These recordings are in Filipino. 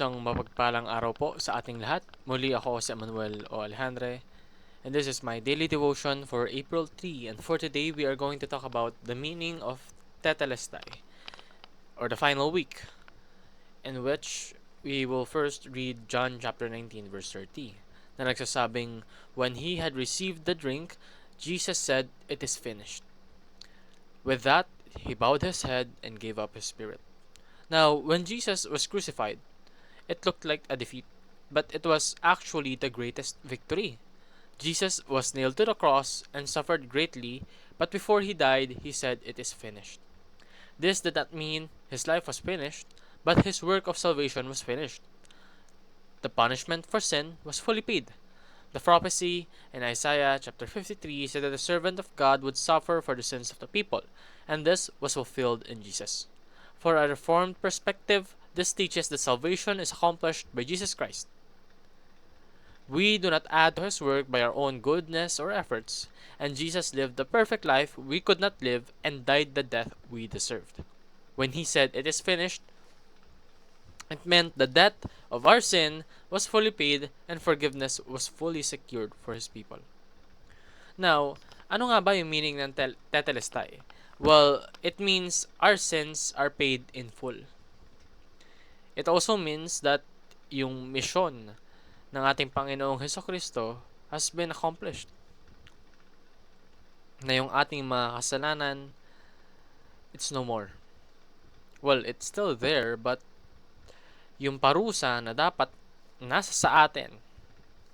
Isang mapagpalang araw po sa ating lahat. Muli ako si Emmanuel O. Alejandre, and this is my daily devotion for April 3. And for today, we are going to talk about the meaning of Tetelestai, or the final week, in which we will first read John chapter 19, verse 30, na nagsasabing, "When he had received the drink, Jesus said, 'It is finished.' With that, he bowed his head and gave up his spirit." Now, when Jesus was crucified, it looked like a defeat, but it was actually the greatest victory. Jesus was nailed to the cross and suffered greatly, but before he died, he said, "It is finished." This did not mean his life was finished, but his work of salvation was finished. The punishment for sin was fully paid. The prophecy in Isaiah chapter 53 said that the servant of God would suffer for the sins of the people, and this was fulfilled in Jesus. For a reformed perspective, this teaches that salvation is accomplished by Jesus Christ. We do not add to his work by our own goodness or efforts, and Jesus lived the perfect life we could not live and died the death we deserved. When he said, "It is finished," it meant the debt of our sin was fully paid and forgiveness was fully secured for his people. Now, ano nga ba yung meaning ng tetelestai? Well, it means our sins are paid in full. It also means that yung mission ng ating Panginoong Hesukristo has been accomplished. Na yung ating mga kasalanan, it's no more. Well, it's still there, but yung parusa na dapat nasa sa atin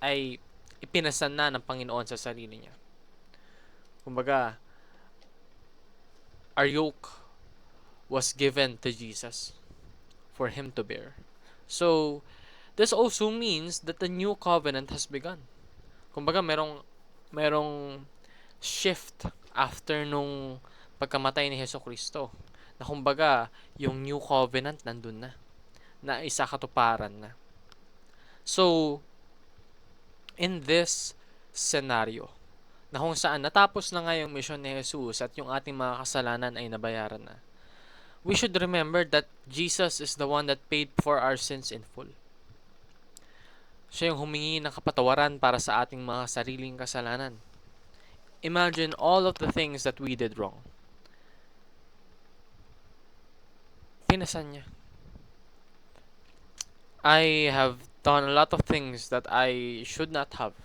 ay ipinasan na ng Panginoon sa sarili niya. Kumbaga, our yoke was given to Jesus for him to bear. So, this also means that the new covenant has begun. Kumbaga, merong shift after nung pagkamatay ni Hesukristo. Na kumbaga, yung new covenant nandun na isa katuparan na. So, in this scenario, na kung saan natapos na nga yung mission ni Jesus at yung ating mga kasalanan ay nabayaran na, we should remember that Jesus is the one that paid for our sins in full. Siya yung humingi ng kapatawaran para sa ating mga sariling kasalanan. Imagine all of the things that we did wrong. Pinasan niya. I have done a lot of things that I should not have.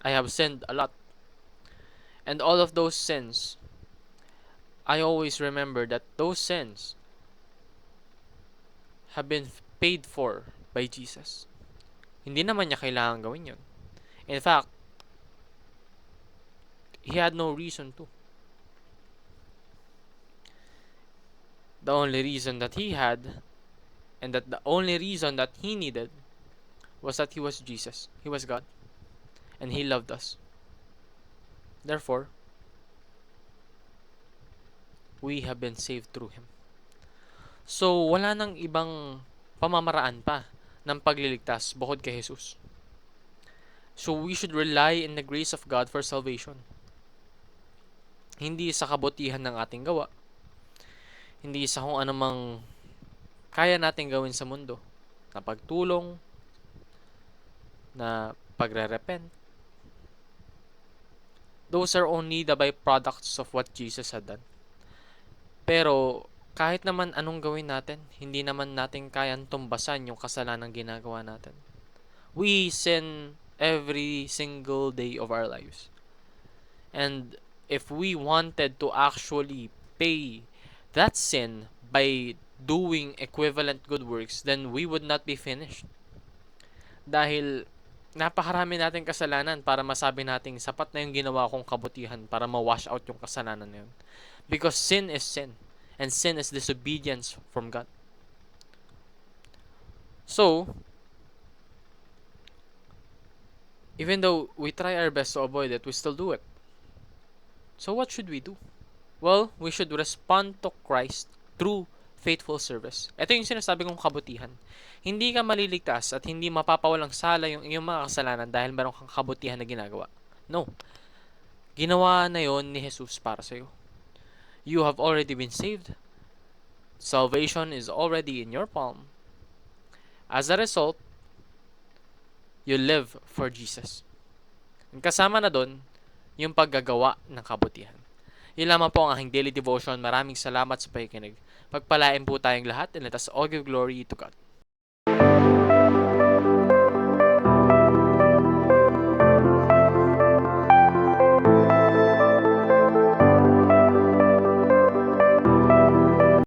I have sinned a lot. And all of those sins, I always remember that those sins have been paid for by Jesus. Hindi naman niya kailangan gawin yun. In fact, he had no reason to. The only reason that he had, and that the only reason that he needed, was that he was Jesus. He was God. And he loved us. Therefore, we have been saved through him. So, wala nang ibang pamamaraan pa ng pagliligtas bukod kay Jesus. So, we should rely in the grace of God for salvation. Hindi sa kabutihan ng ating gawa. Hindi sa kung anumang kaya nating gawin sa mundo. Na pagtulong, na pagre-repent. Those are only the byproducts of what Jesus had done. Pero, kahit naman anong gawin natin, hindi naman natin kayang tumbasan yung kasalanan ginagawa natin. We sin every single day of our lives. And if we wanted to actually pay that sin by doing equivalent good works, then we would not be finished. Dahil napakarami nating kasalanan para masabi nating sapat na yung ginawa kong kabutihan para ma-wash out yung kasalanan na yun. Because sin is sin. And sin is disobedience from God. So, even though we try our best to avoid it, we still do it. So what should we do? Well, we should respond to Christ through faithful service. Ito yung sinasabi kong kabutihan. Hindi ka maliligtas at hindi mapapawalang sala yung iyong mga kasalanan dahil meron kang kabutihan na ginagawa. No. Ginawa na yon ni Jesus para sa'yo. You have already been saved. Salvation is already in your palm. As a result, you live for Jesus. Ang kasama na doon, yung paggagawa ng kabutihan. Yun lamang po ang aking daily devotion. Maraming salamat sa pakikinig. Pagpalain po tayong lahat and let us all give glory to God.